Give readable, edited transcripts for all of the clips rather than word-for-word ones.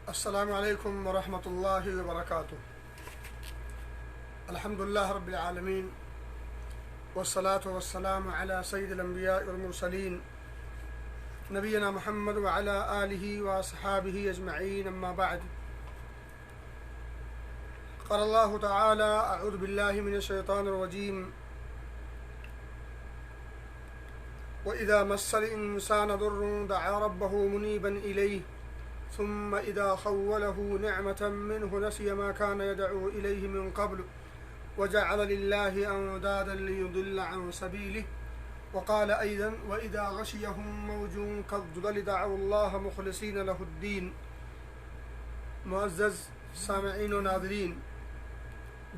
السلام علیکم ورحمۃ اللہ وبرکاتہ۔ الحمدللہ رب العالمین والصلاة والسلام علی سید الانبیاء والمرسلین نبینا محمد وعلی آلہ واصحابہ اجمعین، اما بعد۔ قال اللہ تعالی اعوذ باللہ من الشیطان الرجیم وَإِذَا مَسَّ الْإِنسَانَ ضُرٌّ دَعَا رَبَّهُ مُنِيبًا إِلَيْهِ ثم إذا خوله نعمة منه نسي ما كان يدعو إليه من قبل وجعل لله أندادا ليضل عن سبيله وقال أيضا وإذا غشيهم موج كالظلل دعوا الله مخلصين له الدين۔ معزز سامعین و ناظرین،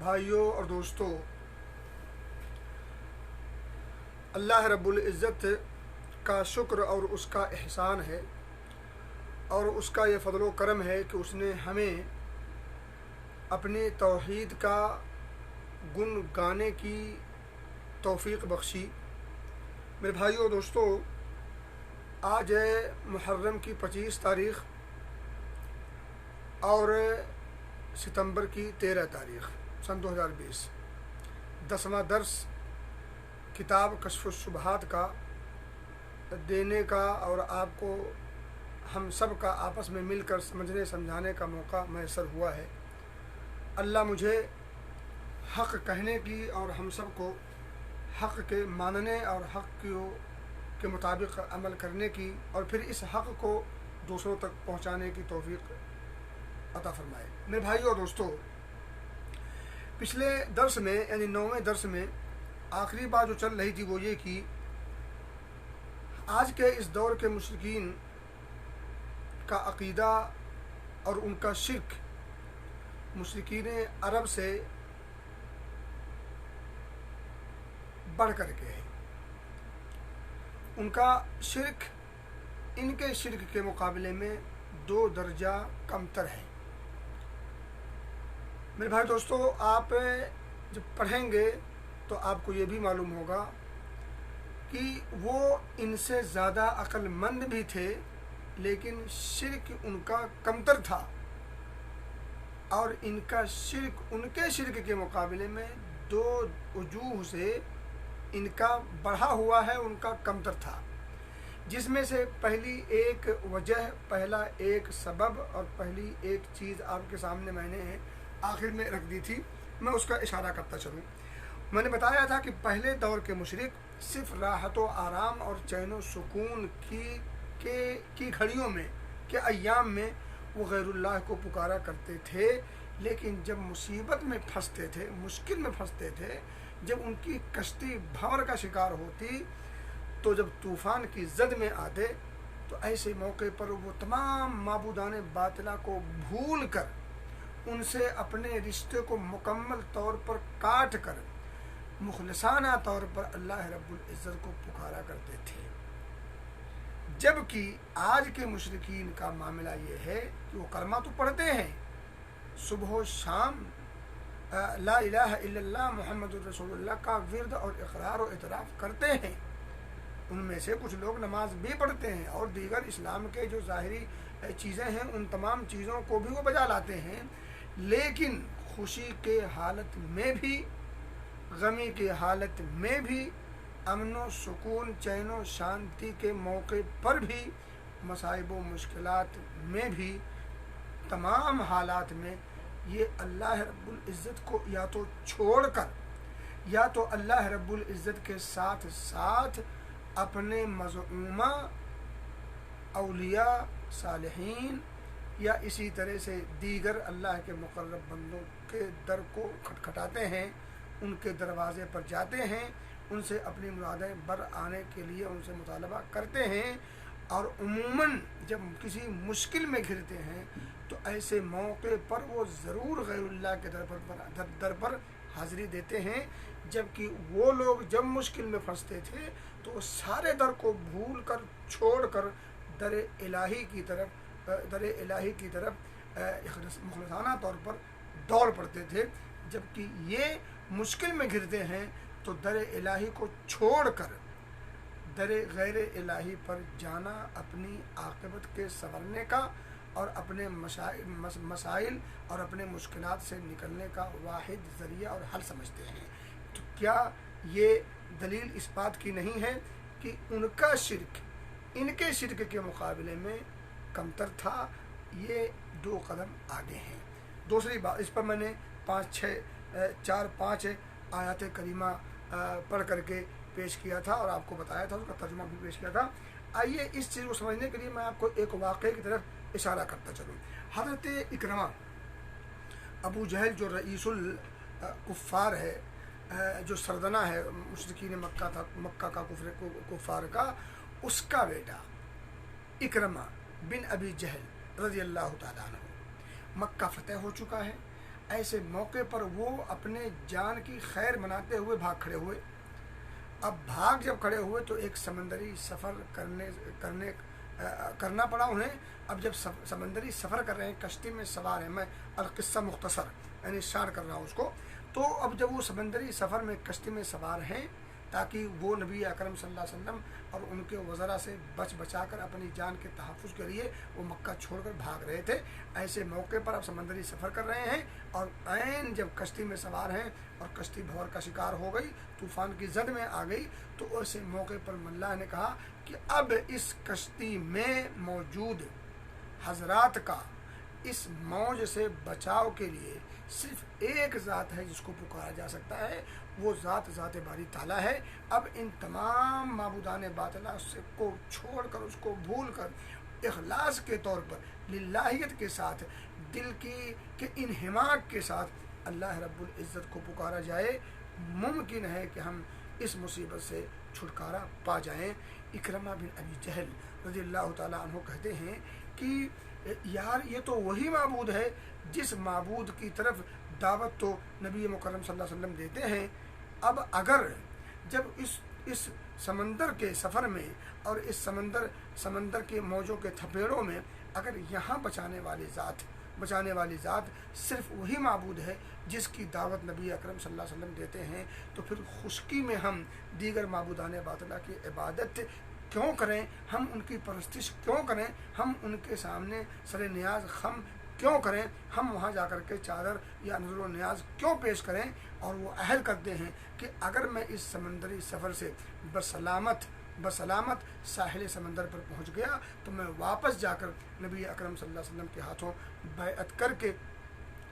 بھائیوں اور دوستوں، اللہ رب العزت کا شکر اور اس کا احسان ہے اور اس کا یہ فضل و کرم ہے کہ اس نے ہمیں اپنی توحید کا گن گانے کی توفیق بخشی۔ میرے بھائیوں اور دوستوں، آج ہے محرم کی 25 تاریخ اور ستمبر کی 13 تاریخ سن 2020۔ 10واں درس کتاب کشف الشبہات کا دینے کا اور آپ کو ہم سب کا آپس میں مل کر سمجھنے سمجھانے کا موقع میسر ہوا ہے۔ اللہ مجھے حق کہنے کی اور ہم سب کو حق کے ماننے اور حق کے مطابق عمل کرنے کی اور پھر اس حق کو دوسروں تک پہنچانے کی توفیق عطا فرمائے۔ میرے بھائیوں اور دوستوں، پچھلے درس میں یعنی 9ویں درس میں آخری بات جو چل رہی تھی وہ یہ کہ آج کے اس دور کے مشرکین کا عقیدہ اور ان کا شرک مشرکین عرب سے بڑھ کر کے ہے۔ ان کا شرک ان کے شرک کے مقابلے میں 2 درجہ کمتر ہے۔ میرے بھائی دوستو، آپ جب پڑھیں گے تو آپ کو یہ بھی معلوم ہوگا کہ وہ ان سے زیادہ عقل مند بھی تھے، لیکن شرک ان کا کمتر تھا، اور ان کا شرک ان کے شرک کے مقابلے میں 2 وجوہ سے ان کا بڑھا ہوا ہے، ان کا کمتر تھا، جس میں سے پہلی ایک وجہ، پہلا ایک سبب اور پہلی ایک چیز آپ کے سامنے میں نے آخر میں رکھ دی تھی، میں اس کا اشارہ کرتا چلوں۔ میں نے بتایا تھا کہ پہلے دور کے مشرک صرف راحت و آرام اور چین و سکون کی گھڑیوں میں کے ایام میں وہ غیر اللہ کو پکارا کرتے تھے، لیکن جب مصیبت میں پھنستے تھے، مشکل میں پھنستے تھے، جب ان کی کشتی بھنور کا شکار ہوتی، تو جب طوفان کی زد میں آتے، تو ایسے موقع پر وہ تمام معبودان باطلہ کو بھول کر ان سے اپنے رشتے کو مکمل طور پر کاٹ کر مخلصانہ طور پر اللہ رب العزت کو پکارا کرتے تھے۔ جبکہ آج کے مشرکین کا معاملہ یہ ہے کہ وہ کلمہ تو پڑھتے ہیں، صبح و شام لا الہ الا اللہ محمد الرسول اللہ کا ورد اور اقرار و اعتراف کرتے ہیں، ان میں سے کچھ لوگ نماز بھی پڑھتے ہیں اور دیگر اسلام کے جو ظاہری چیزیں ہیں ان تمام چیزوں کو بھی وہ بجا لاتے ہیں، لیکن خوشی کے حالت میں بھی، غمی کی حالت میں بھی، امن و سکون، چین و شانتی کے موقع پر بھی، مصائب و مشکلات میں بھی، تمام حالات میں یہ اللہ رب العزت کو یا تو چھوڑ کر یا تو اللہ رب العزت کے ساتھ ساتھ اپنے مزعومہ اولیاء صالحین یا اسی طرح سے دیگر اللہ کے مقرب بندوں کے در کو کھٹکھٹاتے ہیں، ان کے دروازے پر جاتے ہیں، ان سے اپنی مرادیں بر آنے کے لیے ان سے مطالبہ کرتے ہیں، اور عموماً جب کسی مشکل میں گھرتے ہیں تو ایسے موقع پر وہ ضرور غیر اللہ کے در پر حاضری دیتے ہیں، جبکہ وہ لوگ جب مشکل میں پھنستے تھے تو وہ سارے در کو بھول کر چھوڑ کر در الہی کی طرف مخلصانہ طور پر دوڑ پڑتے تھے، جبکہ یہ مشکل میں گھرتے ہیں تو در الہی کو چھوڑ کر در غیر الہی پر جانا اپنی عاقبت کے سنورنے کا اور اپنے مسائل اور اپنے مشکلات سے نکلنے کا واحد ذریعہ اور حل سمجھتے ہیں۔ تو کیا یہ دلیل اس بات کی نہیں ہے کہ ان کا شرک ان کے شرک کے مقابلے میں کمتر تھا؟ یہ 2 قدم آگے ہیں۔ دوسری بات، اس پر میں نے 5 آیات کریمہ پڑھ کر کے پیش کیا تھا اور آپ کو بتایا تھا، اس کا ترجمہ بھی پیش کیا تھا۔ آئیے اس چیز کو سمجھنے کے لیے میں آپ کو ایک واقعے کی طرف اشارہ کرتا چلوں۔ حضرت اکرمہ ابو جہل جو رئیس الکفار ہے، جو سردنا ہے مشرکین مکہ تھا، مکہ کا کفار کا، اس کا بیٹا اکرمہ بن ابی جہل رضی اللہ تعالیٰ عنہ مکہ فتح ہو چکا ہے۔ ایسے موقع پر وہ اپنے جان کی خیر مناتے ہوئے بھاگ کھڑے ہوئے۔ اب بھاگ جب کھڑے ہوئے تو ایک سمندری سفر کرنا پڑا انہیں۔ اب جب سمندری سفر کر رہے ہیں، کشتی میں سوار ہیں، میں القصہ مختصر یعنی شارٹ کر رہا ہوں اس کو، تو اب جب وہ سمندری سفر میں کشتی میں سوار ہیں تاکہ وہ نبی اکرم صلی اللہ علیہ وسلم اور ان کے وزراء سے بچا کر اپنی جان کے تحفظ کے لیے وہ مکہ چھوڑ کر بھاگ رہے تھے، ایسے موقع پر اب سمندری سفر کر رہے ہیں اور عین جب کشتی میں سوار ہیں اور کشتی بھور کا شکار ہو گئی، طوفان کی زد میں آ گئی، تو ایسے موقع پر اللہ نے کہا کہ اب اس کشتی میں موجود حضرات کا اس موج سے بچاؤ کے لیے صرف ایک ذات ہے جس کو پکارا جا سکتا ہے، وہ ذات باری تعالیٰ ہے۔ اب ان تمام معبودان باطلہ کو چھوڑ کر، اس کو بھول کر، اخلاص کے طور پر للہیت کے ساتھ، دل کے انہماک کے ساتھ اللہ رب العزت کو پکارا جائے، ممکن ہے کہ ہم اس مصیبت سے چھٹکارا پا جائیں۔ اکرمہ بن ابی جہل رضی اللہ تعالیٰ عنہ کہتے ہیں کہ یار یہ تو وہی معبود ہے جس معبود کی طرف دعوت تو نبی مکرم صلی اللہ علیہ وسلم دیتے ہیں۔ اب اگر جب اس سمندر کے سفر میں اور اس سمندر کے موجوں کے تھپیڑوں میں اگر یہاں بچانے والی ذات صرف وہی معبود ہے جس کی دعوت نبی اکرم صلی اللہ علیہ وسلم دیتے ہیں، تو پھر خشکی میں ہم دیگر معبودان باطلہ کی عبادت کیوں کریں؟ ہم ان کی پرستش کیوں کریں؟ ہم ان کے سامنے سر نیاز خم کیوں کریں؟ ہم وہاں جا کر کے چادر یا نظر و نیاز کیوں پیش کریں؟ اور وہ عہد کرتے ہیں کہ اگر میں اس سمندری سفر سے بسلامت ساحل سمندر پر پہنچ گیا تو میں واپس جا کر نبی اکرم صلی اللہ علیہ وسلم کے ہاتھوں بیعت کر کے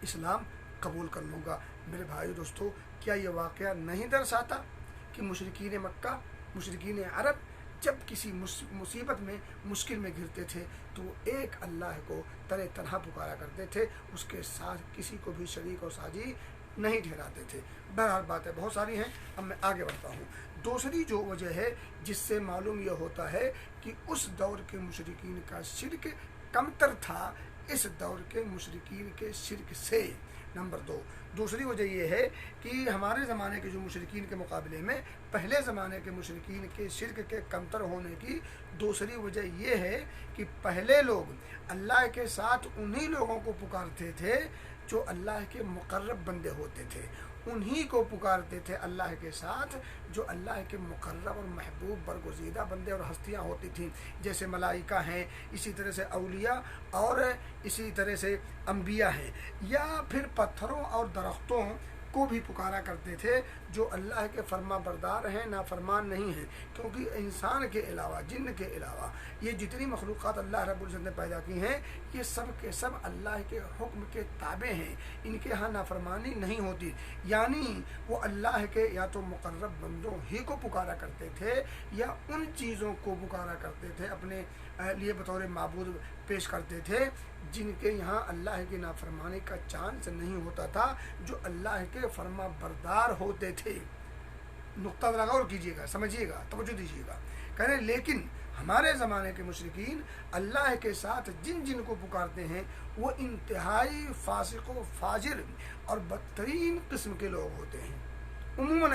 اسلام قبول کر لوں گا۔ میرے بھائی دوستو، کیا یہ واقعہ نہیں درساتا کہ مشرکین مکہ، مشرکین عرب جب کسی مصیبت میں، مشکل میں گھرتے تھے تو وہ ایک اللہ کو تنہا پکارا کرتے تھے، اس کے ساتھ کسی کو بھی شریک اور ساجی نہیں ٹھہراتے تھے۔ بہرحال باتیں بہت ساری ہیں، اب میں آگے بڑھتا ہوں۔ دوسری جو وجہ ہے جس سے معلوم یہ ہوتا ہے کہ اس دور کے مشرکین کا شرک کمتر تھا اس دور کے مشرکین کے شرک سے۔ نمبر 2، دوسری وجہ یہ ہے کہ ہمارے زمانے کے جو مشرکین کے مقابلے میں پہلے زمانے کے مشرکین کے شرک کے کمتر ہونے کی دوسری وجہ یہ ہے کہ پہلے لوگ اللہ کے ساتھ انہی لوگوں کو پکارتے تھے جو اللہ کے مقرب بندے ہوتے تھے، انہی کو پکارتے تھے اللہ کے ساتھ جو اللہ کے مقرب اور محبوب برگزیدہ بندے اور ہستیاں ہوتی تھیں، جیسے ملائکہ ہیں، اسی طرح سے اولیاء اور اسی طرح سے انبیاء ہیں، یا پھر پتھروں اور درختوں کو بھی پکارا کرتے تھے جو اللہ کے فرما بردار ہیں، نافرمان نہیں ہیں، کیونکہ انسان کے علاوہ، جن کے علاوہ یہ جتنی مخلوقات اللہ رب العزت نے پیدا کی ہیں یہ سب کے سب اللہ کے حکم کے تابع ہیں، ان کے ہاں نافرمانی نہیں ہوتی، یعنی وہ اللہ کے یا تو مقرب بندوں ہی کو پکارا کرتے تھے یا ان چیزوں کو پکارا کرتے تھے، اپنے لیے بطور معبود پیش کرتے تھے جن کے یہاں اللہ کی نافرمانی کا چانس نہیں ہوتا تھا، جو اللہ کے فرما بردار ہوتے تھے۔ نقطہ ذرا غور کیجیے گا، سمجھیے گا، توجہ دیجیے گا۔ کہہ رہے لیکن ہمارے زمانے کے مشرکین اللہ کے ساتھ جن کو پکارتے ہیں وہ انتہائی فاسق و فاجر اور بدترین قسم کے لوگ ہوتے ہیں۔ عموماً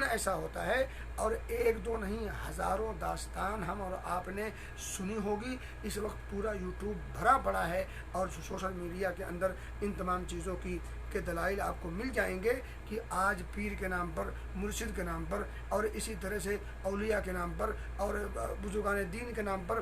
ایسا ہوتا ہے اور ایک دو نہیں ہزاروں داستان ہم اور آپ نے سنی ہوگی۔ اس وقت پورا یوٹیوب بھرا پڑا ہے اور سوشل میڈیا کے اندر ان تمام چیزوں کے دلائل آپ کو مل جائیں گے کہ آج پیر کے نام پر، مرشد کے نام پر اور اسی طرح سے اولیاء کے نام پر اور بزرگان دین کے نام پر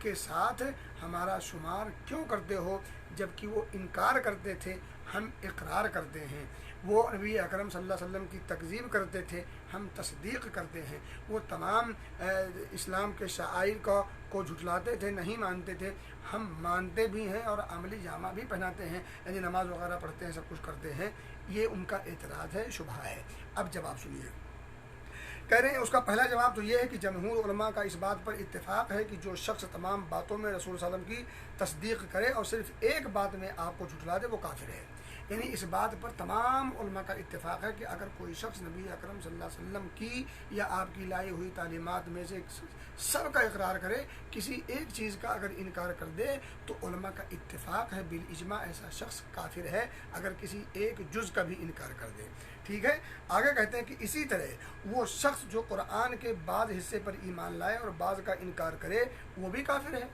کے ساتھ ہمارا شمار کیوں کرتے ہو جبکہ وہ انکار کرتے تھے ہم اقرار کرتے ہیں، وہ نبی اکرم صلی اللہ علیہ وسلم کی تکذیب کرتے تھے ہم تصدیق کرتے ہیں، وہ تمام اسلام کے شعائر کو جھٹلاتے تھے نہیں مانتے تھے ہم مانتے بھی ہیں اور عملی جامہ بھی پہناتے ہیں، یعنی نماز وغیرہ پڑھتے ہیں سب کچھ کرتے ہیں۔ یہ ان کا اعتراض ہے، شبہ ہے۔ اب جواب سنیے، کہہ رہے ہیں اس کا پہلا جواب تو یہ ہے کہ جمہور علماء کا اس بات پر اتفاق ہے کہ جو شخص تمام باتوں میں رسول صلی اللہ علیہ وسلم کی تصدیق کرے اور صرف ایک بات میں آپ کو جھٹلا دے وہ کافر ہے۔ یعنی اس بات پر تمام علماء کا اتفاق ہے کہ اگر کوئی شخص نبی اکرم صلی اللہ علیہ وسلم کی یا آپ کی لائی ہوئی تعلیمات میں سے سب کا اقرار کرے، کسی ایک چیز کا اگر انکار کر دے تو علماء کا اتفاق ہے بالاجماع ایسا شخص کافر ہے اگر کسی ایک جز کا بھی انکار کر دے۔ ٹھیک ہے، آگے کہتے ہیں کہ اسی طرح وہ شخص جو قرآن کے بعض حصے پر ایمان لائے اور بعض کا انکار کرے وہ بھی کافر ہے،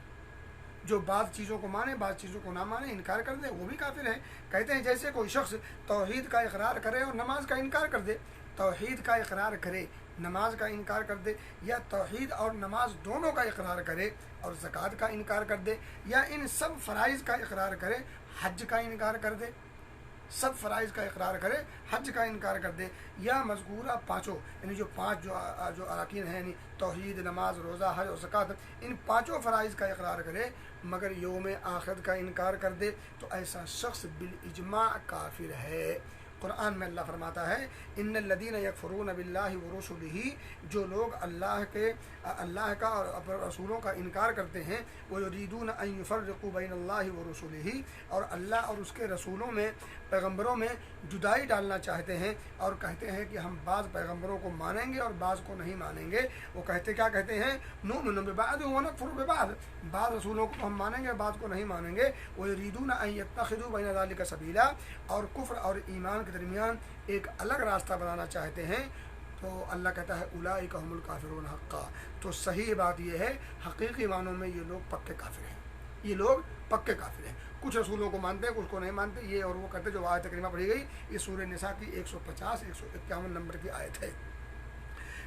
جو بعض چیزوں کو مانے بعض چیزوں کو نہ مانے انکار کر دے وہ بھی کافر ہے۔ کہتے ہیں جیسے کوئی شخص توحید کا اقرار کرے اور نماز کا انکار کر دے، توحید کا اقرار کرے نماز کا انکار کر دے، یا توحید اور نماز دونوں کا اقرار کرے اور زکوٰۃ کا انکار کر دے، یا ان سب فرائض کا اقرار کرے حج کا انکار کر دے، سب فرائض کا اقرار کرے حج کا انکار کر دے، یا مذکورہ پانچوں یعنی جو پانچ جو اراکین ہیں یعنی توحید، نماز، روزہ، حج اور زکوٰۃ، ان پانچوں فرائض کا اقرار کرے مگر یوم آخرت کا انکار کر دے تو ایسا شخص بالاجماع کافر ہے۔ قرآن میں اللہ فرماتا ہے ان الذین یکفرون باللہ ورسلہ، جو لوگ اللہ کا اور اپنے رسولوں کا انکار کرتے ہیں، ویریدون ان یفرقوا بین اللہ ورسلہ، اور اللہ اور اس کے رسولوں میں پیغمبروں میں جدائی ڈالنا چاہتے ہیں اور کہتے ہیں کہ ہم بعض پیغمبروں کو مانیں گے اور بعض کو نہیں مانیں گے۔ وہ کیا کہتے ہیں نؤمن ببعض ونکفر ببعض، بعض رسولوں کو ہم مانیں گے بعض کو نہیں مانیں گے، ویریدون ان یتخذوا بین ذلک سبیلا، اور کفر اور ایمان کے درمیان ایک الگ راستہ بنانا چاہتے ہیں۔ تو اللہ کہتا ہے اولئک هم الکافرون حقا، تو صحیح بات یہ ہے حقیقی معنوں میں یہ لوگ پکے کافر ہیں، یہ لوگ پکے کافر ہیں۔ کچھ رسولوں کو مانتے ہیں کچھ کو نہیں مانتے، یہ اور وہ کرتے جو آیت کریمہ پڑھی گئی، یہ سورہ نساء کی 150-151 نمبر کی آیت ہے۔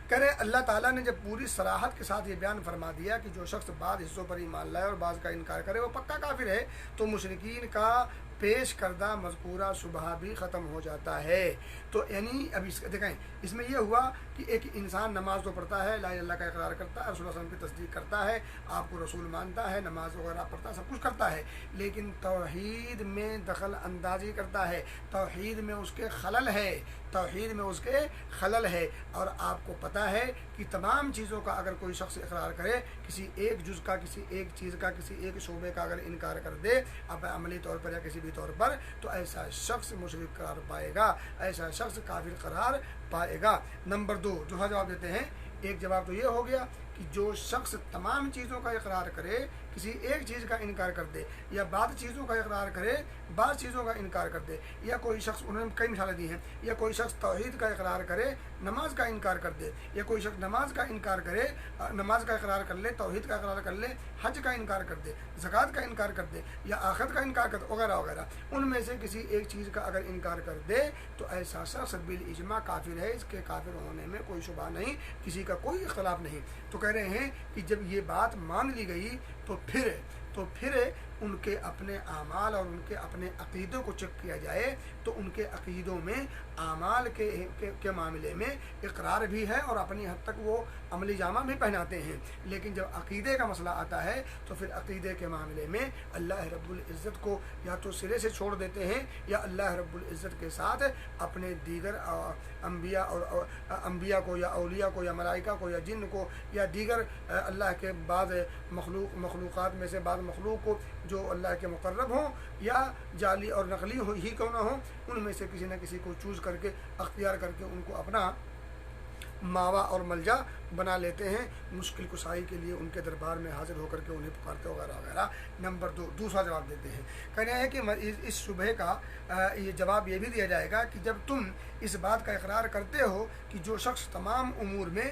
کہہ رہے اللہ تعالیٰ نے جب پوری صراحت کے ساتھ یہ بیان فرما دیا کہ جو شخص بعض حصوں پر ایمان لائے اور بعض کا انکار کرے وہ پکا کافر ہے، تو مشرکین کا پیش کردہ مذکورہ شبہ بھی ختم ہو جاتا ہے۔ تو یعنی اب دیکھیں اس میں یہ ہوا کہ ایک انسان نماز تو پڑھتا ہے، لا الہ الا اللہ کا اقرار کرتا ہے، رسول اللہ صلی اللہ علیہ وسلم کی تصدیق کرتا ہے، آپ کو رسول مانتا ہے، نماز وغیرہ پڑھتا ہے، سب کچھ کرتا ہے، لیکن توحید میں دخل اندازی کرتا ہے، توحید میں اس کے خلل ہے، توحید میں اس کے خلل ہے۔ اور آپ کو پتہ ہے کہ تمام چیزوں کا اگر کوئی شخص اقرار کرے، کسی ایک جز کا، کسی ایک چیز کا، کسی ایک شعبے کا اگر انکار کر دے اب عملی طور پر یا کسی بھی طور پر، تو ایسا شخص مشرک قرار پائے گا، ایسا شخص کافر قرار پائے گا۔ نمبر 2 دوسرا جواب دیتے ہیں، ایک جواب تو یہ ہو گیا کہ جو شخص تمام چیزوں کا اقرار کرے، کسی ایک چیز کا انکار کر دے، یا بعض چیزوں کا اقرار کرے بعض چیزوں کا انکار کر دے، یا کوئی شخص، انہوں نے کئی مثالیں دی ہیں، یا کوئی شخص توحید کا اقرار کرے نماز کا انکار کر دے، یا کوئی شخص نماز کا انکار کرے، نماز کا اقرار کر لے، توحید کا اقرار کر لے، حج کا انکار کر دے، زکوٰۃ کا انکار کر دے، یا آخرت کا انکار کر دے، وغیرہ وغیرہ، ان میں سے کسی ایک چیز کا اگر انکار کر دے تو ایسا شخص بالاجماع کافر ہے، اس کے کافر ہونے میں کوئی شبہ نہیں، کسی کا کوئی اختلاف نہیں۔ تو کہہ رہے ہیں کہ جب یہ بات مان لی گئی تو پھر ان کے اپنے اعمال اور ان کے اپنے عقیدوں کو چیک کیا جائے تو ان کے عقیدوں میں اعمال کے معاملے میں اقرار بھی ہے اور اپنی حد تک وہ عملی جامہ بھی پہناتے ہیں، لیکن جب عقیدے کا مسئلہ آتا ہے تو پھر عقیدے کے معاملے میں اللہ رب العزت کو یا تو سرے سے چھوڑ دیتے ہیں یا اللہ رب العزت کے ساتھ اپنے دیگر انبیاء کو یا اولیاء کو یا ملائکہ کو یا جن کو یا دیگر اللہ کے بعض مخلوقات میں سے بعض مخلوق کو جو اللہ کے مقرب ہوں یا جعلی اور نقلی ہی کیوں نہ ہوں، ان میں سے کسی نہ کسی کو چوز کر کے اختیار کر کے ان کو اپنا ماوا اور ملجا بنا لیتے ہیں، مشکل کشائی کے لیے ان کے دربار میں حاضر ہو کر کے انہیں پکارتے وغیرہ وغیرہ۔ نمبر 2 دوسرا جواب دیتے ہیں، کہنا ہے کہ اس شبہ کا یہ جواب یہ بھی دیا جائے گا کہ جب تم اس بات کا اقرار کرتے ہو کہ جو شخص تمام امور میں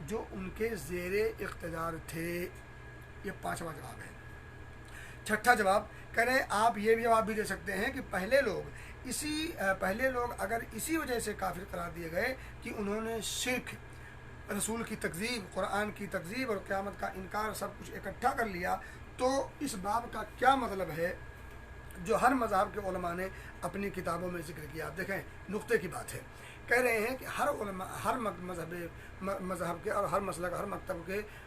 جو ان کے زیر اقتدار تھے۔ یہ پانچواں جواب ہے۔ چھٹا جواب کہہ رہے ہیں آپ یہ بھی جواب بھی دے سکتے ہیں کہ پہلے لوگ اگر اسی وجہ سے کافر قرار دیے گئے کہ انہوں نے شرک، رسول کی تکذیب، قرآن کی تکذیب اور قیامت کا انکار سب کچھ اکٹھا کر لیا، تو اس باب کا کیا مطلب ہے جو ہر مذہب کے علماء نے اپنی کتابوں میں ذکر کیا۔ آپ دیکھیں نقطے کی بات ہے، کہہ رہے ہیں کہ ہر علماء، ہر مذہب کے اور ہر مسلک، ہر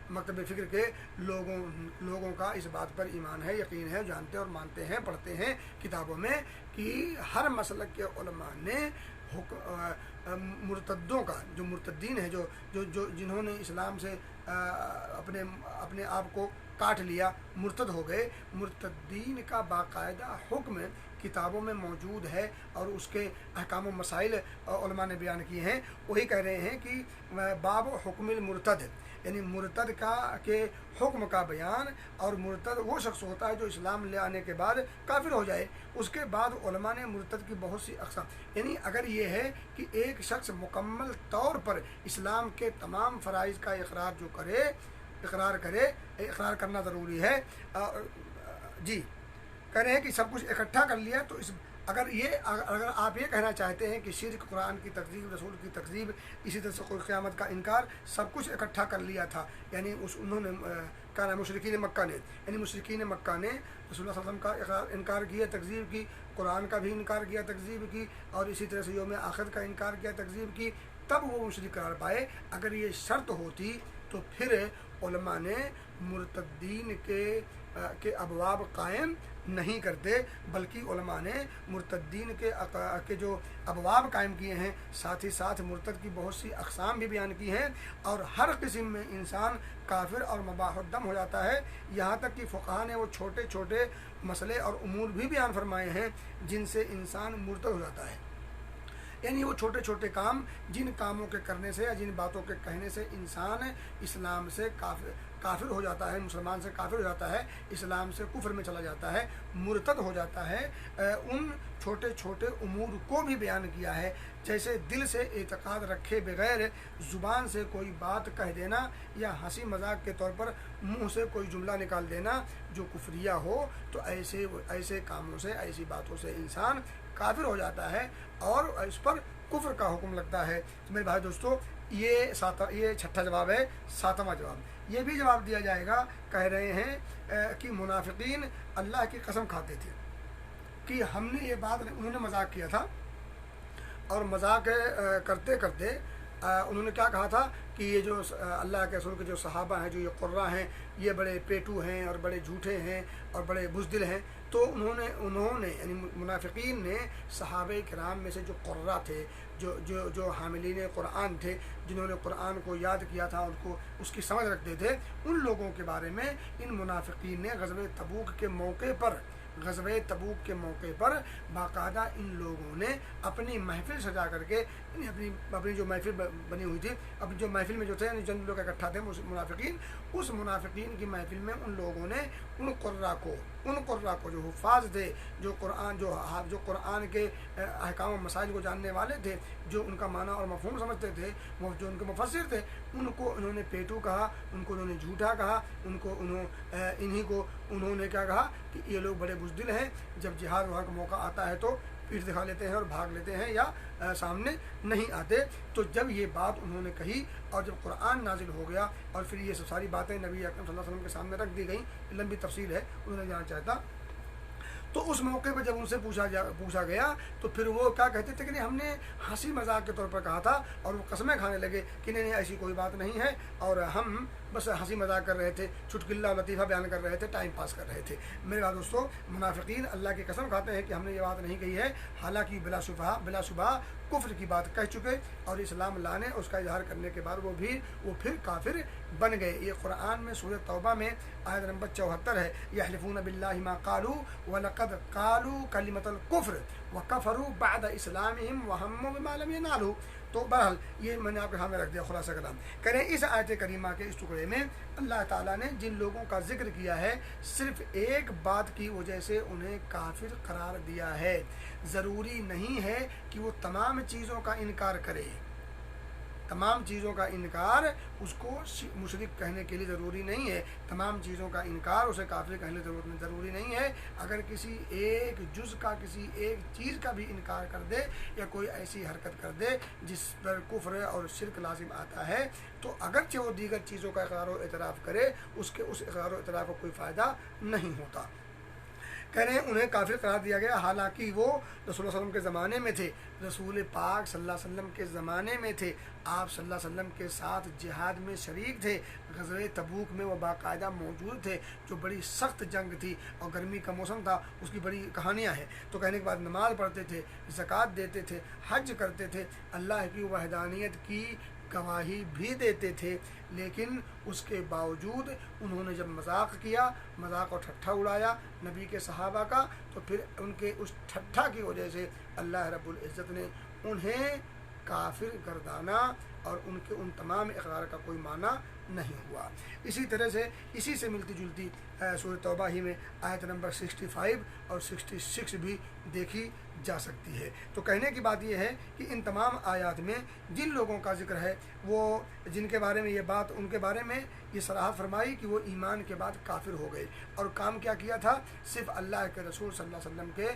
مکتب فکر کے لوگوں کا اس بات پر ایمان ہے، یقین ہے، جانتے اور مانتے ہیں، پڑھتے ہیں کتابوں میں کہ ہر مسلک کے علماء نے مرتدوں کا، جو مرتدین ہیں، جو جنہوں نے اسلام سے اپنے آپ کو کاٹ لیا، مرتد ہو گئے، مرتدین کا باقاعدہ حکم کتابوں میں موجود ہے اور اس کے احکام و مسائل علماء نے بیان کیے ہیں۔ وہی کہہ رہے ہیں کہ باب حکم المرتد، یعنی مرتد کے حکم کا بیان، اور مرتد وہ شخص ہوتا ہے جو اسلام لے آنے کے بعد کافر ہو جائے۔ اس کے بعد علماء نے مرتد کی بہت سی اقسام، یعنی اگر یہ ہے کہ ایک شخص مکمل طور پر اسلام کے تمام فرائض کا اقرار کرنا ضروری ہے، جی کہہ رہے ہیں کہ سب کچھ اکٹھا کر لیا، تو اگر آپ یہ کہنا چاہتے ہیں کہ شرک، قرآن کی تکذیب، رسول کی تکذیب، اسی طرح سے کوئی قیامت کا انکار، سب کچھ اکٹھا کر لیا تھا، یعنی انہوں نے کہا مشرکین مکہ نے، رسول اللہ صلی اللہ علیہ وسلم کا انکار کیا، تکذیب کی، قرآن کا بھی انکار کیا، تکذیب کی، اور اسی طرح سے یوم آخرت کا انکار کیا، تکذیب کی، تب وہ مشرک قرار پائے۔ اگر یہ شرط ہوتی تو پھر علماء نے مرتدین کے ابواب قائم نہیں کرتے، بلکہ علماء نے مرتدین کے جو ابواب قائم کیے ہیں، ساتھ ہی ساتھ مرتد کی بہت سی اقسام بھی بیان کی ہیں، اور ہر قسم میں انسان کافر اور مباح الدم ہو جاتا ہے۔ یہاں تک کہ فقہا نے وہ چھوٹے چھوٹے مسئلے اور امور بھی بیان فرمائے ہیں جن سے انسان مرتد ہو جاتا ہے، یعنی وہ چھوٹے چھوٹے کام، جن کاموں کے کرنے سے یا جن باتوں کے کہنے سے انسان اسلام سے کافر ہو جاتا ہے، مسلمان سے کافر ہو جاتا ہے، اسلام سے کفر میں چلا جاتا ہے، مرتد ہو جاتا ہے، ان چھوٹے چھوٹے امور کو بھی بیان کیا ہے، جیسے دل سے اعتقاد رکھے بغیر زبان سے کوئی بات کہہ دینا، یا ہنسی مذاق کے طور پر منہ سے کوئی جملہ نکال دینا جو کفریہ ہو، تو ایسے کاموں سے، ایسی باتوں سے انسان کافر ہو جاتا ہے اور اس پر کفر کا حکم لگتا ہے۔ میرے بھائی دوستو، یہ چھٹا جواب ہے۔ ساتواں جواب یہ بھی جواب دیا جائے گا، کہہ رہے ہیں کہ منافقین اللہ کی قسم کھاتے تھے کہ ہم نے یہ بات، انہوں نے مذاق کیا تھا، اور مذاق کرتے کرتے انہوں نے کیا کہا تھا کہ یہ جو اللہ کے رسول کے جو صحابہ ہیں، جو یہ قرہ ہیں، یہ بڑے پیٹو ہیں اور بڑے جھوٹے ہیں اور بڑے بزدل ہیں۔ تو انہوں نے یعنی منافقین نے صحابہ کرام میں سے جو قرہ تھے، جو حاملین قرآن تھے، جنہوں نے قرآن کو یاد کیا تھا، ان کو اس کی سمجھ رکھتے تھے، ان لوگوں کے بارے میں ان منافقین نے غزوہ تبوک کے موقع پر باقاعدہ ان لوگوں نے اپنی محفل سجا کر کے، اپنی جو محفل بنی ہوئی تھی، اپنی جو محفل میں جو تھے، جن لوگ اکٹھا تھے منافقین، اس منافقین کی محفل میں ان لوگوں نے ان قرہ کو جو حفاظ تھے، جو قرآن کے احکام و مسائل کو جاننے والے تھے، جو ان کا معنی اور مفہوم سمجھتے تھے، جو ان کے مفسر تھے، ان کو انہوں نے پیٹو کہا، ان کو انہوں نے جھوٹا کہا، انہوں نے کیا کہا کہ یہ لوگ بڑے بزدل ہیں، جب جہاد وہاں کا موقع آتا ہے تو پیٹھ دکھا لیتے ہیں اور بھاگ لیتے ہیں یا سامنے نہیں آتے۔ تو جب یہ بات انہوں نے کہی اور جب قرآن نازل ہو گیا اور پھر یہ ساری باتیں نبی اکرم صلی اللہ علیہ وسلم کے سامنے رکھ دی گئیں، لمبی تفصیل ہے، انہوں نے جاننا چاہتا، تو اس موقع پہ جب ان سے پوچھا گیا تو پھر وہ کیا کہتے تھے کہ نہیں، ہم نے ہنسی مذاق کے طور پر کہا تھا، اور وہ قسمیں کھانے لگے کہ نہیں ایسی کوئی بات نہیں ہے، اور ہم بس ہنسی مذاق کر رہے تھے، چٹکلہ اور لطیفہ بیان کر رہے تھے، ٹائم پاس کر رہے تھے۔ میرے بھائی دوستو، منافقین اللہ کی قسم کھاتے ہیں کہ ہم نے یہ بات نہیں کہی ہے، حالانکہ بلا شبہ کفر کی بات کہہ چکے، اور اسلام لانے اس کا اظہار کرنے کے بعد وہ پھر کافر بن گئے۔ یہ قرآن میں سورہ توبہ میں آیت نمبر 74 ہے، یحلفون باللہ ما قالوا ولقد قالوا کلمۃ الکفر وکفروا بعد اسلامہم وہموا بما لم ینالوا۔ تو بہرحال یہ میں نے آپ کے سامنے رکھ دیا خلاصہ کلام۔ کریں اس آیت کریمہ کے اس ٹکڑے میں اللہ تعالیٰ نے جن لوگوں کا ذکر کیا ہے، صرف ایک بات کی وجہ سے انہیں کافر قرار دیا ہے۔ ضروری نہیں ہے کہ وہ تمام چیزوں کا انکار کرے، تمام چیزوں کا انکار اس کو مشرک کہنے کے لیے ضروری نہیں ہے، تمام چیزوں کا انکار اسے کافر کہنے کے لیے ضروری نہیں ہے۔ اگر کسی ایک جز کا، کسی ایک چیز کا بھی انکار کر دے یا کوئی ایسی حرکت کر دے جس پر کفر اور شرک لازم آتا ہے، تو اگرچہ وہ دیگر چیزوں کا اقرار و اعتراف کرے، اس اقرار و اعتراف کا کوئی فائدہ نہیں ہوتا۔ کہہ رہے ہیں انہیں کافر قرار دیا گیا، حالانکہ وہ رسول اللہ صلی اللہ علیہ وسلم کے زمانے میں تھے، رسول پاک صلی اللہ علیہ وسلم کے زمانے میں تھے، آپ صلی اللہ علیہ وسلم کے ساتھ جہاد میں شریک تھے، غزوہ تبوک میں وہ باقاعدہ موجود تھے، جو بڑی سخت جنگ تھی اور گرمی کا موسم تھا، اس کی بڑی کہانیاں ہیں۔ تو کہنے کے بعد نماز پڑھتے تھے، زکوٰۃ دیتے تھے، حج کرتے تھے، اللہ کی وحدانیت کی گواہی بھی دیتے تھے، لیکن اس کے باوجود انہوں نے جب مذاق کیا، مذاق اور ٹھٹھا اڑایا نبی کے صحابہ کا، تو پھر ان کے اس ٹھٹھا کی وجہ سے اللہ رب العزت نے انہیں کافر گردانا اور ان کے ان تمام اقرار کا کوئی معنی نہیں ہوا۔ اسی طرح سے اسی سے ملتی جلتی سورہ توبہ ہی میں آیت نمبر 65 اور 66 بھی دیکھی جا سکتی ہے۔ تو کہنے کی بات یہ ہے کہ ان تمام آیات میں جن لوگوں کا ذکر ہے، وہ جن کے بارے میں یہ بات، ان کے بارے میں یہ صراحت فرمائی کہ وہ ایمان کے بعد کافر ہو گئے، اور کام کیا کیا تھا؟ صرف اللہ کے رسول صلی اللہ علیہ وسلم کے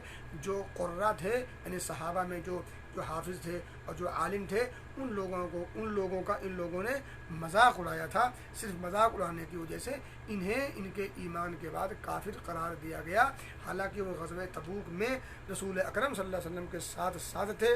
جو قرہ تھے، یعنی صحابہ میں جو حافظ تھے اور جو عالم تھے، ان لوگوں کا ان لوگوں نے مذاق اڑایا تھا۔ صرف مذاق اڑانے کی وجہ سے انہیں ان کے ایمان کے بعد کافر قرار دیا گیا، حالانکہ وہ غزوہ تبوک میں رسول اکرم صلی اللہ علیہ وسلم کے ساتھ تھے،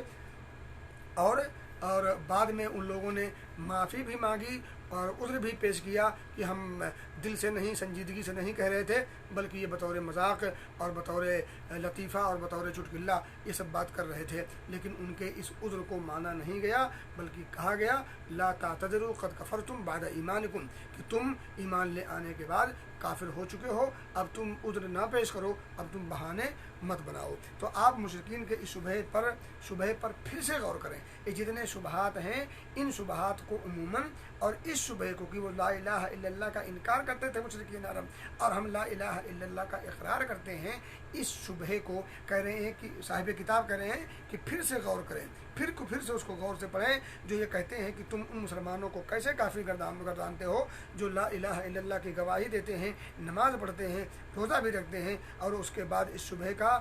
اور بعد میں ان لوگوں نے معافی بھی مانگی اور عذر بھی پیش کیا کہ ہم دل سے نہیں، سنجیدگی سے نہیں کہہ رہے تھے، بلکہ یہ بطور مذاق اور بطور لطیفہ اور بطور چٹکلا یہ سب بات کر رہے تھے، لیکن ان کے اس عذر کو مانا نہیں گیا، بلکہ کہا گیا لا تعتذروا قد کفرتم بعد ایمانکم، کہ تم ایمان لے آنے کے بعد کافر ہو چکے ہو، اب تم عذر نہ پیش کرو، اب تم بہانے مت بناؤ۔ تو آپ مشرکین کے اس شبہے پر پھر سے غور کریں۔ یہ جتنے شبہات ہیں، ان شبہات کو عموماً اور اس شبہے کو کہ وہ لا الہ الا اللہ کا انکار کرتے تھے مشرکین عرب، اور ہم لا الہ الا اللہ کا اقرار کرتے ہیں، اس شبہے کو کہہ رہے ہیں کہ صاحب کتاب کہہ رہے ہیں کہ پھر سے غور کریں، پھر سے اس کو غور سے پڑھیں، جو یہ کہتے ہیں کہ تم ان مسلمانوں کو کیسے کافر گردانتے ہو جو لا الہ الا اللہ کی گواہی دیتے ہیں، نماز پڑھتے ہیں، روزہ بھی رکھتے ہیں، اور اس کے بعد اس شبہے کا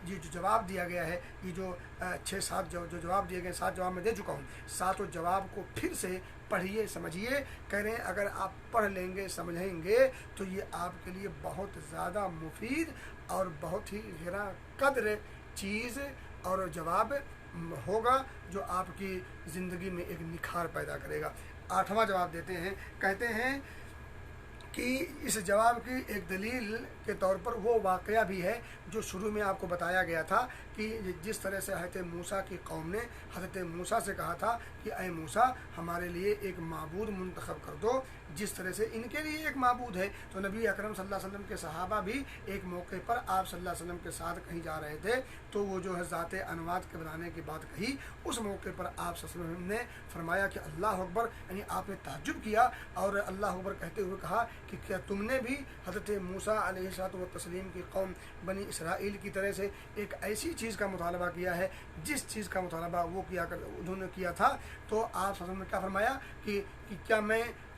یہ جو جواب دیا گیا ہے، یہ جو 6-7 جو جواب دیے گئے، 7 جواب میں دے چکا ہوں، 7 جواب کو پھر سے پڑھیے، سمجھیے۔ کہہ رہے ہیں اگر آپ پڑھ لیں گے، سمجھیں گے، تو یہ آپ کے لیے بہت زیادہ مفید اور بہت ہی غیر قدر چیز اور جواب ہوگا، جو آپ کی زندگی میں ایک نکھار پیدا کرے گا۔ 8واں جواب دیتے ہیں، کہتے ہیں کہ اس جواب کی ایک دلیل کے طور پر وہ واقعہ بھی ہے جو شروع میں آپ کو بتایا گیا تھا کہ جس طرح سے حضرت موسیٰ کی قوم نے حضرت موسیٰ سے کہا تھا کہ اے موسیٰ ہمارے لیے ایک معبود منتخب کر دو، جس طرح سے ان کے لیے ایک معبود ہے۔ تو نبی اکرم صلی اللہ علیہ وسلم کے صحابہ بھی ایک موقع پر آپ صلی اللہ علیہ وسلم کے ساتھ کہیں جا رہے تھے، تو وہ جو ہے ذات انوات کے بنانے کی بات کہی، اس موقع پر آپ صلی اللہ علیہ وسلم نے فرمایا کہ اللہ اکبر، یعنی آپ نے تعجب کیا اور اللہ اکبر کہتے ہوئے کہا کہ کیا تم نے بھی حضرت موسیٰ علیہ الصلوۃ والتسلیم کی قوم بنی اسرائیل کی طرح سے ایک ایسی چیز کا مطالبہ کیا ہے جس چیز کا مطالبہ انہوں نے کیا تھا؟ تو آپ صلی اللہ علیہ وسلم نے کیا فرمایا کہ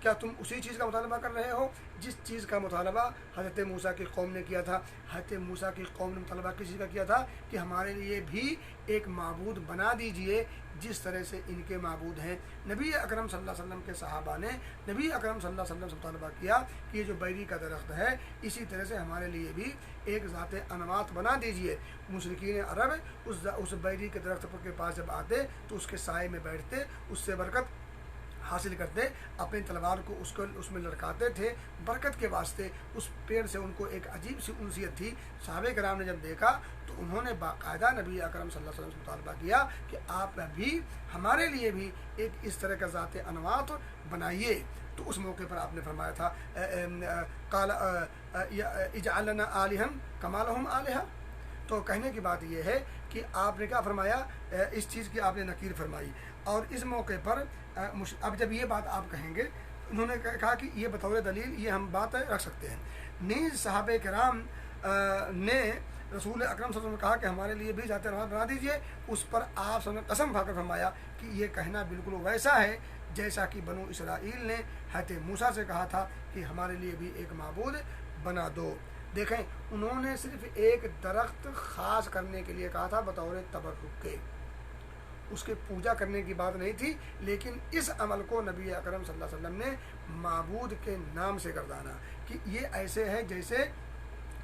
کیا تم اسی چیز کا مطالبہ کر رہے ہو جس چیز کا مطالبہ حضرت موسیٰ کی قوم نے کیا تھا؟ حضرت موسیٰ کی قوم نے مطالبہ کس چیز کا کیا تھا؟ کہ ہمارے لیے بھی ایک معبود بنا دیجئے جس طرح سے ان کے معبود ہیں۔ نبی اکرم صلی اللہ علیہ وسلم کے صحابہ نے نبی اکرم صلی اللہ علیہ وسلم سے مطالبہ کیا کہ یہ جو بیری کا درخت ہے، اسی طرح سے ہمارے لیے بھی ایک ذات انوات بنا دیجئے۔ مشرکین عرب اس بیری کے درخت کے پاس جب آتے تو اس کے سائے میں بیٹھتے، اس سے برکت حاصل کرتے، اپنی تلوار کو اس میں لڑکاتے تھے برکت کے واسطے۔ اس پیڑ سے ان کو ایک عجیب سی انسیت تھی۔ صحابہ کرام نے جب دیکھا تو انہوں نے باقاعدہ نبی اکرم صلی اللہ علیہ وسلم سے مطالبہ کیا کہ آپ بھی ہمارے لیے بھی ایک اس طرح کا ذات انوات بنائیے۔ تو اس موقع پر آپ نے فرمایا تھا قال اجعل لنا الہا کما لہم الہہ۔ تو کہنے کی بات یہ ہے کہ آپ نے کیا فرمایا، اس چیز کی آپ نے نکیر فرمائی، اور اس موقع پر اب جب یہ بات آپ کہیں گے، انہوں نے کہا کہ یہ بطور دلیل یہ ہم بات رکھ سکتے ہیں۔ نیز صحابہ کرام نے رسول اکرم صلی اللہ علیہ وسلم نے کہا کہ ہمارے لیے بھی ذات انوار بنا دیجیے، اس پر آپ صلی اللہ علیہ وسلم نے قسم کھا کر فرمایا کہ یہ کہنا بالکل ویسا ہے جیسا کہ بنو اسرائیل نے حضرت موسیٰ سے کہا تھا کہ ہمارے لیے بھی ایک معبود بنا دو۔ دیکھیں انہوں نے صرف ایک درخت خاص کرنے کے لیے کہا تھا بطور تبرک کے، اس کے پوجا کرنے کی بات نہیں تھی، لیکن اس عمل کو نبی اکرم صلی اللہ علیہ وسلم نے معبود کے نام سے گردانا کہ یہ ایسے ہے جیسے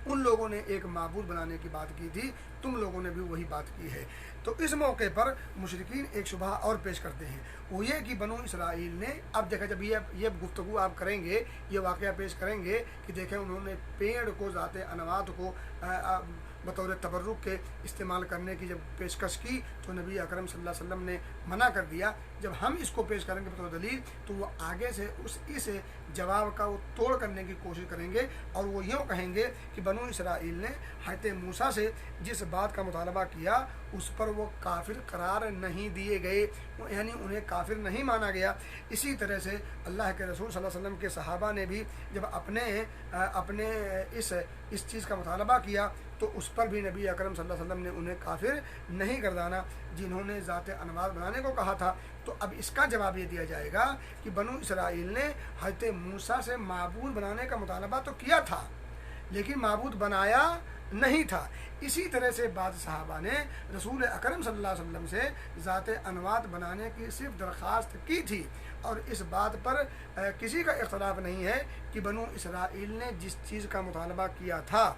ان لوگوں نے ایک معبود بنانے کی بات کی تھی، تم لوگوں نے بھی وہی بات کی ہے۔ تو اس موقع پر مشرکین ایک شبہ اور پیش کرتے ہیں، وہ یہ کہ بنو اسرائیل نے، اب دیکھیں جب یہ گفتگو آپ کریں گے، یہ واقعہ پیش کریں گے کہ دیکھیں انہوں نے پیڑ کو ذات انوات کو بطور تبرک کے استعمال کرنے کی جب پیشکش کی تو نبی اکرم صلی اللہ علیہ وسلم نے منع کر دیا۔ جب ہم اس کو پیش کریں گے بطور دلیل تو وہ آگے سے اس جواب کا وہ توڑ کرنے کی کوشش کریں گے، اور وہ یوں کہیں گے کہ بنو اسرائیل نے حضرت موسیٰ سے جس بات کا مطالبہ کیا اس پر وہ کافر قرار نہیں دیے گئے، یعنی انہیں کافر نہیں مانا گیا۔ اسی طرح سے اللہ کے رسول صلی اللہ علیہ وسلم کے صحابہ نے بھی جب اپنے اس چیز کا مطالبہ کیا تو اس پر بھی نبی اکرم صلی اللہ علیہ وسلم نے انہیں کافر نہیں گردانا جنہوں نے ذات انوار بنانے کو کہا تھا۔ تو اب اس کا جواب یہ دیا جائے گا کہ بنو اسرائیل نے حضرت موسیٰ سے معبود بنانے کا مطالبہ تو کیا تھا لیکن معبود بنایا نہیں تھا۔ اسی طرح سے بعض صحابہ نے رسول اکرم صلی اللہ علیہ وسلم سے ذات انوات بنانے کی صرف درخواست کی تھی، اور اس بات پر کسی کا اختلاف نہیں ہے کہ بنو اسرائیل نے جس چیز کا مطالبہ کیا تھا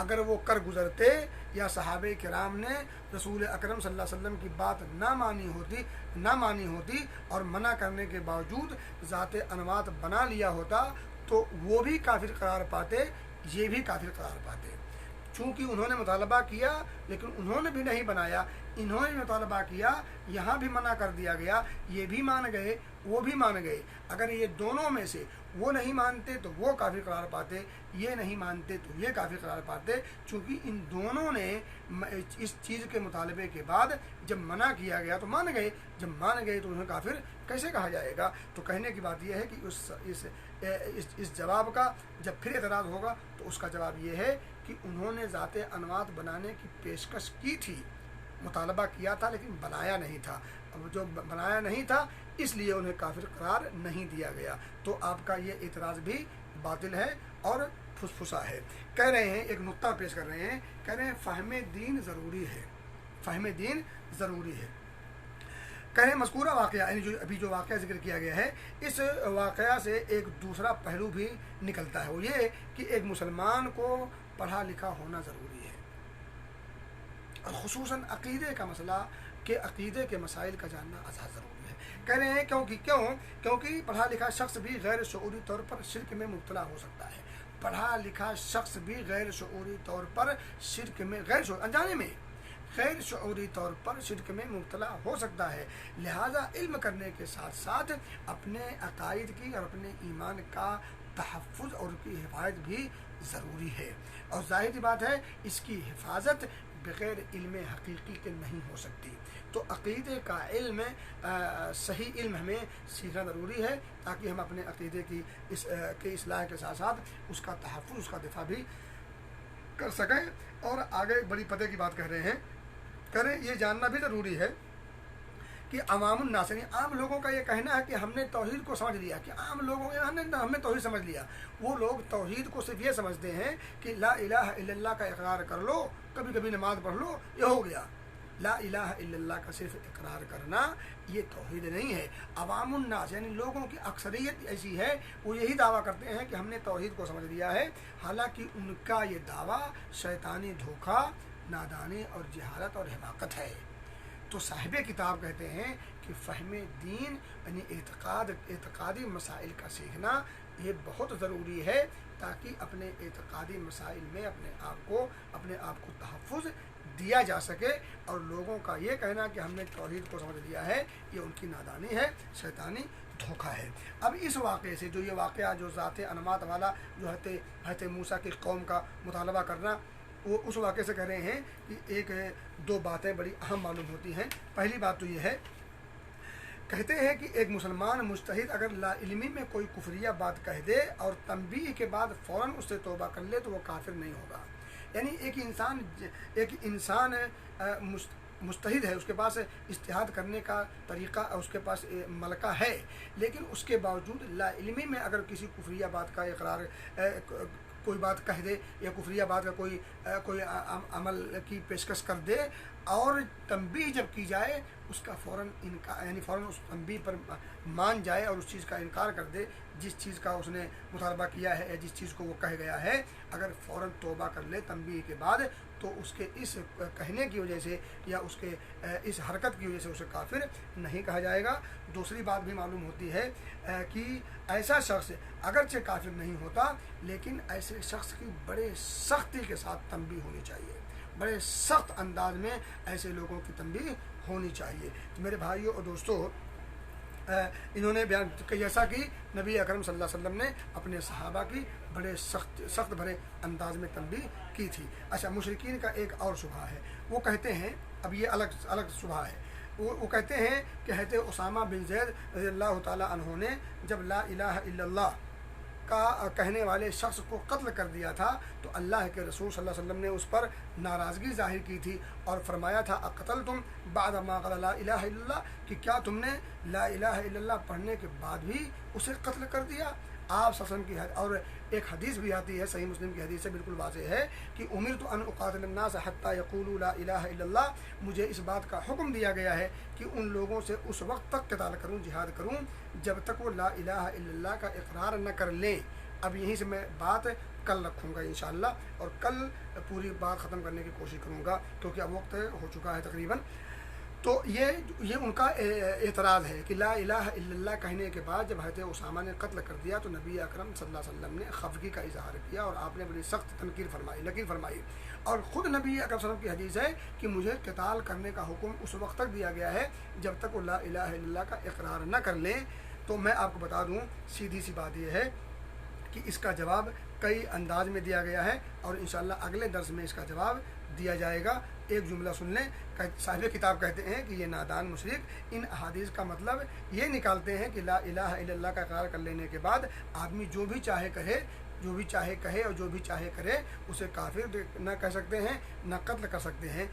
اگر وہ کر گزرتے یا صحابہ کرام نے رسول اکرم صلی اللہ علیہ وسلم کی بات نہ مانی ہوتی اور منع کرنے کے باوجود ذات انوات بنا لیا ہوتا تو وہ بھی کافر قرار پاتے، یہ بھی کافر قرار پاتے۔ چونکہ انہوں نے مطالبہ کیا لیکن انہوں نے بھی نہیں بنایا، انہوں نے مطالبہ کیا، یہاں بھی منع کر دیا گیا، یہ بھی مان گئے وہ بھی مان گئے۔ اگر یہ دونوں میں سے وہ نہیں مانتے تو وہ کافر قرار پاتے، یہ نہیں مانتے تو یہ کافر قرار پاتے، چونکہ ان دونوں نے اس چیز کے مطالبے کے بعد جب منع کیا گیا تو مان گئے، جب مان گئے تو انہیں کافر کیسے کہا جائے گا؟ تو کہنے کی بات یہ ہے کہ اس جواب کا جب پھر اعتراض ہوگا تو اس کا جواب یہ ہے کہ انہوں نے ذات انوات بنانے کی پیشکش کی تھی، مطالبہ کیا تھا لیکن بنایا نہیں تھا، اب جو بنایا نہیں تھا اس لیے انہیں کافر قرار نہیں دیا گیا۔ تو آپ کا یہ اعتراض بھی باطل ہے اور پھسپھسا ہے۔ کہہ رہے ہیں، ایک نقطہ پیش کر رہے ہیں، کہہ رہے ہیں فہم دین ضروری ہے، فہم دین ضروری ہے۔ کہہ رہے ہیں مذکورہ واقعہ، یعنی جو واقعہ ذکر کیا گیا ہے اس واقعہ سے ایک دوسرا پہلو بھی نکلتا ہے، وہ یہ کہ ایک مسلمان کو پڑھا لکھا ہونا ضروری ہے، اور خصوصاً عقیدے کا مسئلہ کہ عقیدے کے مسائل کا جاننا ازحد ضروری ہے۔ کہہ رہے ہیں کیونکہ پڑھا لکھا شخص بھی غیر شعوری طور پر شرک میں مبتلا ہو سکتا ہے، پڑھا لکھا شخص بھی غیر شعوری طور پر شرک میں انجانے میں غیر شعوری طور پر شرک میں مبتلا ہو سکتا ہے، لہذا علم کرنے کے ساتھ ساتھ اپنے عقائد کی اور اپنے ایمان کا تحفظ اور کی حفاظت بھی ضروری ہے، اور ظاہر بات ہے اس کی حفاظت بغیر علم حقیقی کے نہیں ہو سکتی۔ تو عقیدے کا علم، صحیح علم ہمیں سیکھنا ضروری ہے تاکہ ہم اپنے عقیدے کی اصلاح کے ساتھ ساتھ اس کا تحفظ، اس کا دفاع بھی کر سکیں۔ اور آگے ایک بڑی پتے کی بات کہہ رہے ہیں، یہ جاننا بھی ضروری ہے کہ عوام الناس، یعنی عام لوگوں کا یہ کہنا ہے کہ ہم نے توحید کو سمجھ لیا، کہ عام لوگوں ہم نے توحید سمجھ لیا، وہ لوگ توحید کو صرف یہ سمجھتے ہیں کہ لا الہ الا اللہ کا اقرار کر لو، کبھی کبھی نماز پڑھ لو، یہ ہو گیا۔ لا الہ الا اللہ کا صرف اقرار کرنا یہ توحید نہیں ہے۔ عوام الناس یعنی لوگوں کی اکثریت ایسی ہے، وہ یہی دعویٰ کرتے ہیں کہ ہم نے توحید کو سمجھ لیا ہے، حالانکہ ان کا یہ دعویٰ شیطانی دھوکہ، نادانی اور جہالت اور حماقت ہے۔ تو صاحب کتاب کہتے ہیں کہ فہم دین یعنی اعتقادی مسائل کا سیکھنا یہ بہت ضروری ہے تاکہ اپنے اعتقادی مسائل میں اپنے آپ کو تحفظ دیا جا سکے، اور لوگوں کا یہ کہنا کہ ہم نے توحید کو سمجھ لیا ہے یہ ان کی نادانی ہے، شیطانی دھوکہ ہے۔ اب اس واقعے سے جو یہ واقعہ جو ذات انوات والا جو حضرت موسیٰ کی قوم کا مطالبہ کرنا، وہ اس واقعے سے کہہ رہے ہیں کہ دو باتیں بڑی اہم معلوم ہوتی ہیں۔ پہلی بات تو یہ ہے، کہتے ہیں کہ ایک مسلمان مجتہد اگر لا علمی میں کوئی کفریہ بات کہہ دے اور تنبیہ کے بعد فوراً اس سے توبہ کر لے تو وہ کافر نہیں ہوگا، یعنی ایک انسان مجتہد ہے، اس کے پاس اجتہاد کرنے کا طریقہ، اس کے پاس ملکہ ہے، لیکن اس کے باوجود لا علمی میں اگر کسی کفریہ بات کا اقرار کوئی بات کہہ دے یا کفریہ بات کا کوئی عمل کی پیشکش کر دے اور تنبیہ جب کی جائے اس کا فوراً انکار، یعنی فوراً اس تنبیہ پر مان جائے اور اس چیز کا انکار کر دے جس چیز کا اس نے مطالبہ کیا ہے یا جس چیز کو وہ کہہ گیا ہے، اگر فوراً توبہ کر لے تنبیہ کے بعد تو اس کے اس کہنے کی وجہ سے یا اس کے اس حرکت کی وجہ سے اسے کافر نہیں کہا جائے گا۔ دوسری بات بھی معلوم ہوتی ہے کہ ایسا شخص اگرچہ کافر نہیں ہوتا لیکن ایسے شخص کی بڑے سختی کے ساتھ تنبیہ ہونی چاہیے، بڑے سخت انداز میں ایسے لوگوں کی تنبیہ ہونی چاہیے۔ تو میرے بھائیوں اور دوستوں، انہوں نے بیان جیسا کہ نبی اکرم صلی اللہ علیہ وسلم نے اپنے صحابہ کی بڑے سخت بھرے انداز میں تنبیہ کی تھی۔ اچھا، مشرکین کا ایک اور شبہ ہے، وہ کہتے ہیں، اب یہ الگ شبہ ہے، وہ کہتے ہیں کہ حضرت اسامہ بن زید رضی اللہ تعالی عنہ نے جب لا الہ الا اللہ کا کہنے والے شخص کو قتل کر دیا تھا تو اللہ کے رسول صلی اللہ علیہ وسلم نے اس پر ناراضگی ظاہر کی تھی اور فرمایا تھا اقتلتم بعد ما قال لا الہ الا اللہ، کہ کیا تم نے لا الہ الا اللہ پڑھنے کے بعد بھی اسے قتل کر دیا؟ آپ صلی اللہ علیہ وسلم کی اور ایک حدیث بھی آتی ہے، صحیح مسلم کی حدیث سے بالکل واضح ہے کہ امرت ان اقاتل الناس حتی یقولوا لا الہ الا اللہ، مجھے اس بات کا حکم دیا گیا ہے کہ ان لوگوں سے اس وقت تک قتال کروں، جہاد کروں جب تک وہ لا الہ الا اللہ کا اقرار نہ کر لیں۔ اب یہیں سے میں بات کل رکھوں گا انشاءاللہ، اور کل پوری بات ختم کرنے کی کوشش کروں گا کیونکہ اب وقت ہو چکا ہے تقریباً۔ تو یہ ان کا اعتراض ہے کہ لا الہ الا اللہ کہنے کے بعد جب حضرت اسامہ نے قتل کر دیا تو نبی اکرم صلی اللہ علیہ وسلم نے خفگی کا اظہار کیا اور آپ نے بڑی سخت نکیر فرمائی، اور خود نبی اکرم صلی اللہ علیہ وسلم کی حدیث ہے کہ مجھے قتال کرنے کا حکم اس وقت تک دیا گیا ہے جب تک وہ لا الہ الا اللہ کا اقرار نہ کر لیں۔ تو میں آپ کو بتا دوں، سیدھی سی بات یہ ہے کہ اس کا جواب کئی انداز میں دیا گیا ہے اور انشاءاللہ اگلے درس میں اس کا جواب دیا جائے گا۔ ایک جملہ سن لیں، صاحب کتاب کہتے ہیں کہ یہ نادان مشرک ان احادیث کا مطلب یہ نکالتے ہیں کہ لا الہ الا اللہ کا اقرار کر لینے کے بعد آدمی جو بھی چاہے کہے اور جو بھی چاہے کرے اسے کافر نہ کہہ سکتے ہیں نہ قتل کر سکتے ہیں۔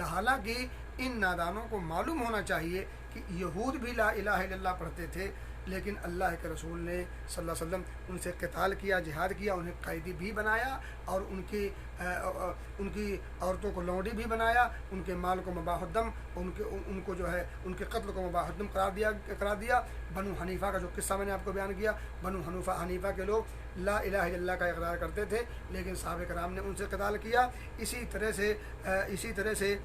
حالانکہ ان نادانوں کو معلوم ہونا چاہیے کہ یہود بھی لا الہ الا اللہ پڑھتے تھے، لیکن اللہ کے رسول نے صلی اللہ علیہ وسلم ان سے قتال کیا، جہاد کیا، انہیں قیدی بھی بنایا اور ان کی عورتوں کو لونڈی بھی بنایا، ان کے مال کو مباح الدم، ان کو جو ہے ان کے قتل کو مباح الدم قرار دیا۔ بنو حنیفہ کا جو قصہ میں نے آپ کو بیان کیا، بنو حنیفہ کے لوگ لا الہ الا اللہ کا اقرار کرتے تھے لیکن صحابہ کرام نے ان سے قتال کیا۔ اسی طرح سے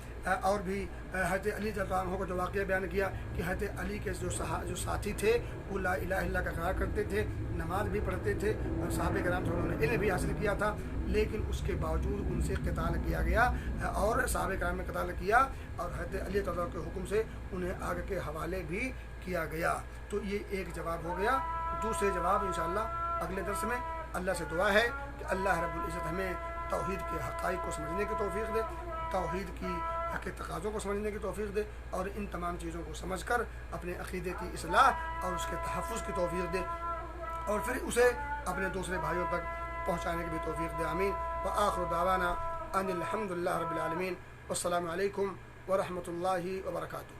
اور بھی حضرت علی رضی اللہ عنہ کو جو واقعہ بیان کیا کہ حضرت علی کے جو ساتھی تھے وہ لا الہ الا اللہ کا اقرار کرتے تھے، نماز بھی پڑھتے تھے اور صحابہ کرام سے انہوں نے علم بھی حاصل کیا تھا، لیکن اس کے باوجود ان سے قتال کیا گیا اور صحابہ کرام نے قتال کیا اور حضرت علی رضی اللہ عنہ کے حکم سے انہیں آگ کے حوالے بھی کیا گیا۔ تو یہ ایک جواب ہو گیا۔ دوسرے جواب انشاءاللہ اگلے درس میں۔ اللہ سے دعا ہے کہ اللہ رب العزت ہمیں توحید کے حقائق کو سمجھنے کی توفیق دے، توحید کے تقاضوں کو سمجھنے کی توفیق دے اور ان تمام چیزوں کو سمجھ کر اپنے عقیدے کی اصلاح اور اس کے تحفظ کی توفیق دے اور پھر اسے اپنے دوسرے بھائیوں تک پہنچانے کی بھی توفیق دے۔ آمین۔ وآخر دعوانا ان الحمد للہ رب العالمین، والسلام علیکم ورحمۃ اللہ وبرکاتہ۔